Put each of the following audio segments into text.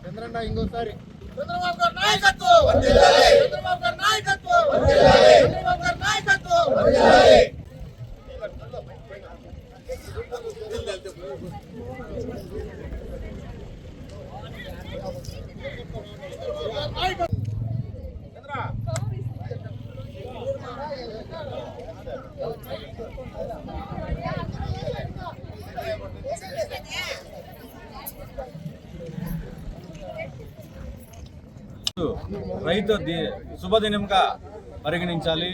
చంద్రన్న ఇంకోసారి చంద్రబాబు గారి నాయకత్వం, చంద్రబాబు గారి నాయకత్వం, చంద్రబాబు గారి నాయకత్వం. రైతు శుభదినంగా పరిగణించాలి.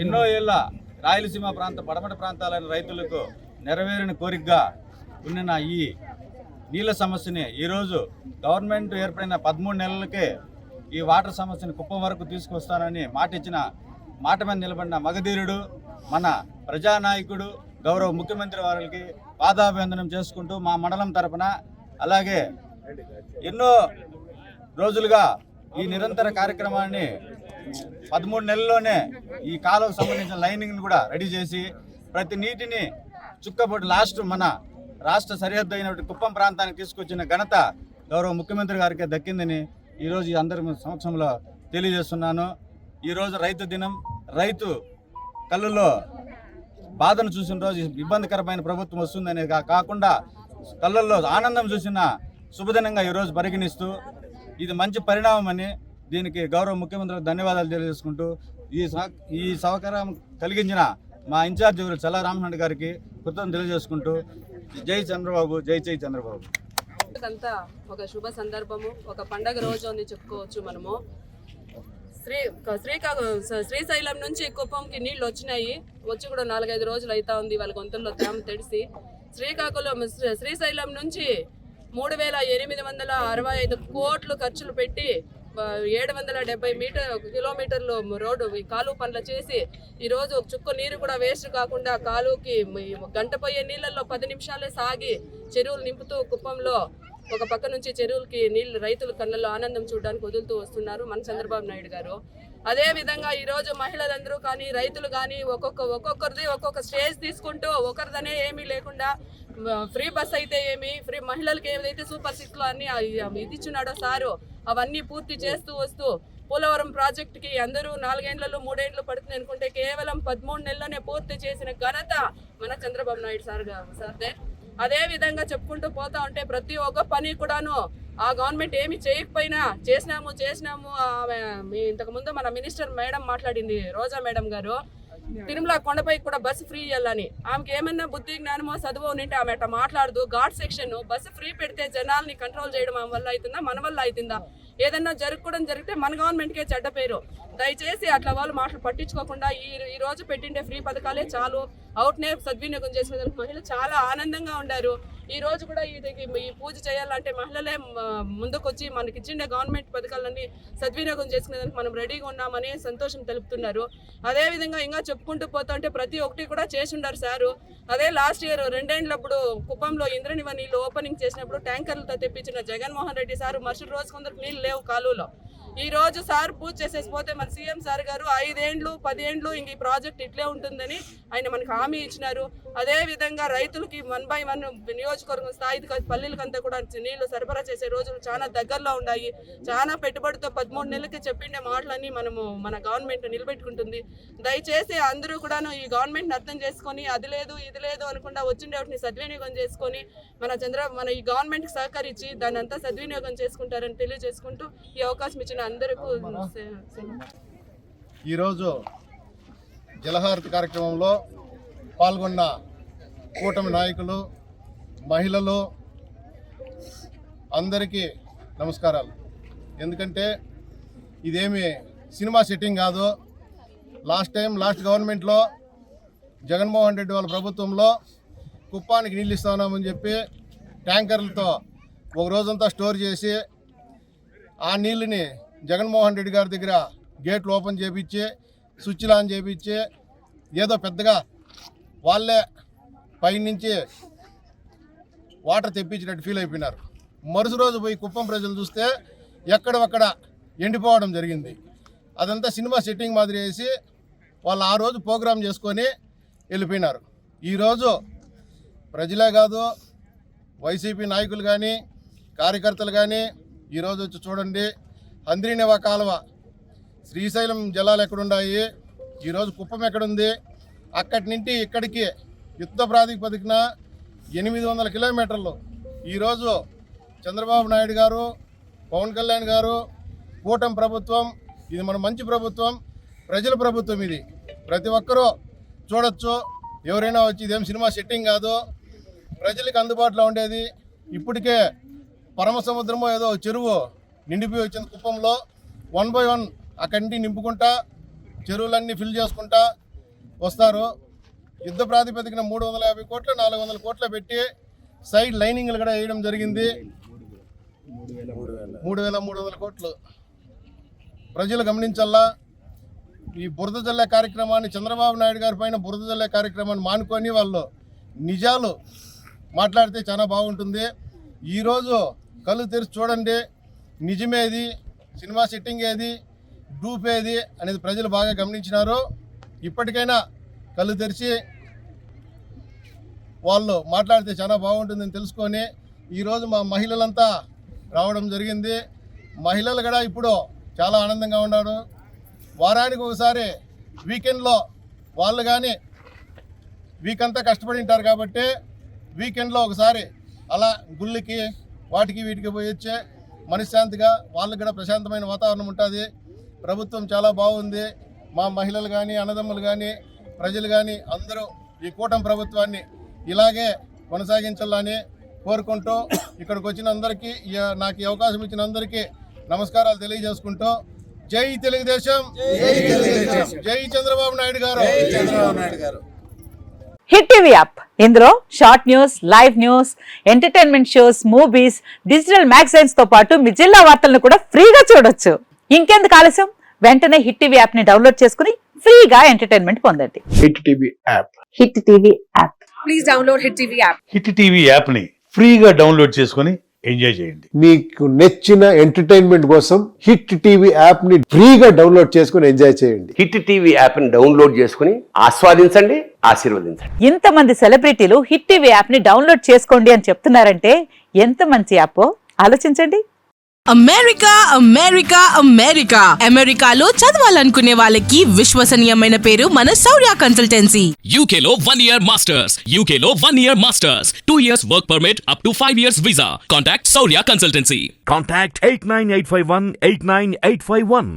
ఎన్నో ఏళ్ల రాయలసీమ ప్రాంత పడమటి ప్రాంతాలైన రైతులకు నెరవేరిన కోరికగా ఉన్న ఈ నీళ్ళ సమస్యని ఈరోజు గవర్నమెంట్ ఏర్పడిన 13 నెలలకే ఈ వాటర్ సమస్యను కుప్పం వరకు తీసుకొస్తానని మాట ఇచ్చిన మాట మీద నిలబడిన మగధీరుడు మన ప్రజానాయకుడు గౌరవ ముఖ్యమంత్రి వారికి పాదాభివందనం చేసుకుంటూ మా మండలం తరపున, అలాగే ఎన్నో రోజులుగా ఈ నిరంతర కార్యక్రమాన్ని 13 నెలల్లోనే ఈ కాలువకు సంబంధించిన లైనింగ్ని కూడా రెడీ చేసి ప్రతి నీటిని చుక్కబొట్టు లాస్ట్ మన రాష్ట్ర సరిహద్దు అయినటువంటి కుప్పం ప్రాంతానికి తీసుకొచ్చిన ఘనత గౌరవ ముఖ్యమంత్రి గారికి దక్కిందని ఈరోజు అందరి సమక్షంలో తెలియజేస్తున్నాను. ఈరోజు రైతు దినం. రైతు కళ్ళల్లో బాధను చూసిన రోజు ఇబ్బందికరమైన ప్రభుత్వం వస్తుందనే కాకుండా కళ్ళల్లో ఆనందం చూసిన శుభదినంగా ఈరోజు పరిగణిస్తూ ఇది మంచి పరిణామం అని దీనికి గౌరవ ముఖ్యమంత్రికి ధన్యవాదాలు తెలియజేసుకుంటూ ఈ సహకారం కలిగించిన మా ఇన్ఛార్జ్ చల్లా రామచంద్ర గారికి కృతజ్ఞతలు తెలియజేసుకుంటూ జై చంద్రబాబు, జై జై చంద్రబాబు. అంతా ఒక శుభ సందర్భము, ఒక పండగ రోజు అని చెప్పుకోవచ్చు. మనము శ్రీశైలం నుంచి కుప్పంకి నీళ్లు వచ్చినాయి. వచ్చి కూడా 4-5 రోజులు అవుతా ఉంది. వాళ్ళ గొంతుల్లో తేమ తెడిసి శ్రీశైలం నుంచి 3,865 కోట్లు ఖర్చులు పెట్టి 770 కిలోమీటర్లు రోడ్డు కాలువ పనులు చేసి ఈరోజు చుక్క నీరు కూడా వేస్ట్ కాకుండా కాలువకి గంట పోయే నీళ్ళల్లో 10 నిమిషాలే సాగి చెరువులు నింపుతూ కుప్పంలో ఒక పక్క నుంచి చెరువులకి నీళ్లు రైతుల కళ్ళల్లో ఆనందం చూడడానికి వదులుతూ వస్తున్నారు మన చంద్రబాబు నాయుడు గారు. అదే విధంగా ఈరోజు మహిళలందరూ కానీ రైతులు కానీ ఒక్కొక్కరిది ఒక్కొక్క స్టేజ్ తీసుకుంటూ ఒకరిదనే ఏమీ లేకుండా ఫ్రీ బస్ అయితే ఏమి, ఫ్రీ మహిళలకి ఏదైతే సూపర్ 6లో అన్ని ఇది ఇచ్చున్నాడో సారు అవన్నీ పూర్తి చేస్తూ వస్తూ పోలవరం ప్రాజెక్టుకి అందరూ 4 ఏళ్లలో 3 ఏళ్లు పడుతుంది అనుకుంటే కేవలం 13 నెలల్లోనే పూర్తి చేసిన ఘనత మన చంద్రబాబు నాయుడు సార్దే. అదే విధంగా చెప్పుకుంటూ పోతా ఉంటే ప్రతి ఒక్క పని కూడాను ఆ గవర్నమెంట్ ఏమి చేయకపోయినా చేసినాము. ఇంతకుముందు మన మినిస్టర్ మేడం మాట్లాడింది, రోజా మేడం గారు, తిరుమల కొండపై కూడా బస్సు ఫ్రీ ఇవ్వాలని. ఆమెకి ఏమన్నా బుద్ధి జ్ఞానమో చదువు ఉంటే ఆమె అట్లా మాట్లాడదు. ఘాట్ సెక్షన్ బస్సు ఫ్రీ పెడితే జనాల్ని కంట్రోల్ చేయడం ఆమె వల్ల అవుతుందా, మన వల్ల అవుతుందా? ఏదన్నా జరిగితే మన గవర్నమెంట్కే చెడ్డ పేరు. దయచేసి అట్లా వాళ్ళు మాటలు పట్టించుకోకుండా ఈ రోజు పెట్టిండే ఫ్రీ పథకాలే చాలు, అవుట్నే సద్వినియోగం చేసిన మహిళలు చాలా ఆనందంగా ఉన్నారు. ఈ రోజు కూడా ఈ పూజ చేయాలంటే మహిళలే ముందుకొచ్చి మనకి ఇచ్చిండే గవర్నమెంట్ పథకాలన్నీ సద్వినియోగం చేసుకునేదానికి మనం రెడీగా ఉన్నామని సంతోషం తెలుపుతున్నారు. అదేవిధంగా ఇంకా చెప్పుకుంటూ పోతా ఉంటే ప్రతి ఒక్కటి కూడా చేసి ఉండారు సారు. అదే లాస్ట్ ఇయర్ 2 ఏళ్లప్పుడు కుప్పంలో ఇంద్రనివ నీళ్ళు ఓపెనింగ్ చేసినప్పుడు ట్యాంకర్లతో తెప్పించిన జగన్మోహన్ రెడ్డి సారు మరుసటి రోజు కొందరు నీళ్ళు లేవు కాలువలో. ఈ రోజు సార్ పూజ చేసేసి పోతే మన సీఎం సార్ గారు 5 ఏళ్ళు 10 ఏళ్ళు ఇంక ఈ ప్రాజెక్ట్ ఇట్లే ఉంటుందని ఆయన మనకు హామీ ఇచ్చినారు. అదే విధంగా రైతులకి 1 by 1 నియోజకవర్గం స్థాయి పల్లెలకంతా కూడా నీళ్లు సరఫరా చేసే రోజులు చాలా దగ్గరలో ఉన్నాయి. చాలా పెట్టుబడితో 13 నెలలకి చెప్పిండే మాటలన్నీ మన గవర్నమెంట్ నిలబెట్టుకుంటుంది. దయచేసి అందరూ కూడాను ఈ గవర్నమెంట్ని అర్థం చేసుకొని అది లేదు ఇది లేదు అనకుండా వచ్చిండే వాటిని సద్వినియోగం చేసుకొని మన ఈ గవర్నమెంట్కి సహకరించి దాన్ని అంతా సద్వినియోగం చేసుకుంటారని తెలియజేసుకుంటూ ఈ అవకాశం ఇచ్చిన అందరికీ ఈరోజు జలహారతి కార్యక్రమంలో పాల్గొన్న కూటమి నాయకులు, మహిళలు అందరికీ నమస్కారాలు. ఎందుకంటే ఇదేమి సినిమా సెట్టింగ్ కాదు. లాస్ట్ గవర్నమెంట్లో జగన్మోహన్ రెడ్డి వాళ్ళ ప్రభుత్వంలో కుప్పానికి నీళ్ళు ఇస్తున్నామని చెప్పి ట్యాంకర్లతో ఒక రోజంతా స్టోర్ చేసి ఆ నీళ్ళని జగన్మోహన్ రెడ్డి గారి దగ్గర గేట్లు ఓపెన్ చేయించి స్విచ్లు ఆన్ చేయించి ఏదో పెద్దగా వాళ్ళే పైనుంచి వాటర్ తెప్పించినట్టు ఫీల్ అయిపోయినారు. మరుసటి రోజు పోయి కుప్పం ప్రజలు చూస్తే ఎక్కడొక్కడ ఎండిపోవడం జరిగింది. అదంతా సినిమా సెట్టింగ్ మాదిరి వేసి వాళ్ళు ఆ రోజు ప్రోగ్రాం చేసుకొని వెళ్ళిపోయినారు. ఈరోజు ప్రజలే కాదు, వైసీపీ నాయకులు కానీ కార్యకర్తలు కానీ ఈరోజు వచ్చి చూడండి, హంద్రీనివా కాలువ, శ్రీశైలం జలాలు ఎక్కడున్నాయి, ఈరోజు కుప్పం ఎక్కడుంది, అక్కడి నుండి ఇక్కడికి యుద్ధ ప్రాతిపదికన 800 కిలోమీటర్లు. ఈరోజు చంద్రబాబు నాయుడు గారు, పవన్ కళ్యాణ్ గారు, కూటమి ప్రభుత్వం, ఇది మన మంచి ప్రభుత్వం, ప్రజల ప్రభుత్వం. ఇది ప్రతి ఒక్కరూ చూడొచ్చు. ఎవరైనా వచ్చి ఇదేం సినిమా సెట్టింగ్ కాదు, ప్రజలకు అందుబాటులో ఉండేది. ఇప్పటికే పరమ సముద్రమో ఏదో చెరువు నిండిపోయి వచ్చింది కుప్పంలో. 1 by 1 అక్కడి నుండి నింపుకుంటా చెరువులన్నీ ఫిల్ చేసుకుంటా వస్తారు. యుద్ధ ప్రాతిపదికన 350 కోట్లు 400 కోట్లు పెట్టి సైడ్ లైనింగ్లు కూడా వేయడం జరిగింది. 3,300 కోట్లు. ప్రజలు గమనించాలా, ఈ బురద జల్లే కార్యక్రమాన్ని, చంద్రబాబు నాయుడు గారి పైన బురద జల్లే కార్యక్రమాన్ని మానుకొని వాళ్ళు నిజాలు మాట్లాడితే చాలా బాగుంటుంది. ఈరోజు కళ్ళు తెరిచి చూడండి, నిజమేది, సినిమా సెట్టింగ్ ఏది, డూప్ ఏది అనేది ప్రజలు బాగా గమనించినారు. ఇప్పటికైనా కళ్ళు తెరిచి వాళ్ళు మాట్లాడితే చాలా బాగుంటుందని తెలుసుకొని ఈరోజు మా మహిళలంతా రావడం జరిగింది. మహిళలు కూడా ఇప్పుడు చాలా ఆనందంగా ఉన్నారు. వారానికి ఒకసారి వీకెండ్లో వాళ్ళు కానీ వీక్ అంతా కష్టపడి ఉంటారు కాబట్టి వీకెండ్లో ఒకసారి అలా గుళ్ళకి వాటికి వీటికి పోయి వచ్చే మనశ్శాంతిగా వాళ్ళకి కూడా ప్రశాంతమైన వాతావరణం ఉంటుంది. ప్రభుత్వం చాలా బాగుంది. మా మహిళలు కానీ అన్నదమ్ములు కానీ ప్రజలు కానీ అందరూ ఈ కూటమి ప్రభుత్వాన్ని ఇలాగే కొనసాగించాలని కోరుకుంటూ ఇక్కడికి వచ్చిన అందరికీ, నాకు ఈ అవకాశం ఇచ్చిన అందరికీ నమస్కారాలు తెలియజేసుకుంటూ జై తెలుగుదేశం, జై చంద్రబాబు నాయుడు గారు. హిట్ టీవీ యాప్, ఇందులో short news, live news, entertainment shows, movies, digital magazines తో పాటు మీ జిల్లా వార్తలను కూడా ఫ్రీగా చూడొచ్చు. ఇంకెందుకు ఆలస్యం, వెంటనే హిట్ టీవీ యాప్ ని డౌన్లోడ్ చేసుకుని ఫ్రీగా ఎంటర్టైన్మెంట్ పొందండి. Hit TV app. Hit TV app. Please download hit TV app. Hit TV app ని ఫ్రీగా డౌన్లోడ్ చేసుకుని ఎంజాయ్ చేయండి. మీకు నచ్చిన ఎంటర్టైన్మెంట్ కోసం హిట్ టీవీ యాప్ ని ఫ్రీగా డౌన్లోడ్ చేసుకుని ఎంజాయ్ చేయండి. హిట్ టీవీ యాప్ ని డౌన్లోడ్ చేసుకుని ఆస్వాదించండి, ఆశీర్వదించండి. ఇంతమంది సెలబ్రిటీలు హిట్ టీవీ యాప్ ని డౌన్లోడ్ చేసుకోండి అని చెప్తున్నారంటే ఎంత మంచి యాప్ ఆలోచించండి. అమెరికా అమెరికా అమెరికా అమెరికాలో చదవాలనుకునే వాళ్ళకి విశ్వసనీయమైన పేరు మన శౌర్య కన్సల్టెన్సీ. UK లో 1 year masters, UK లో 1 year masters, 2 years work permit up to 5 years visa. Contact Saurya Consultancy. Contact 89851 89851.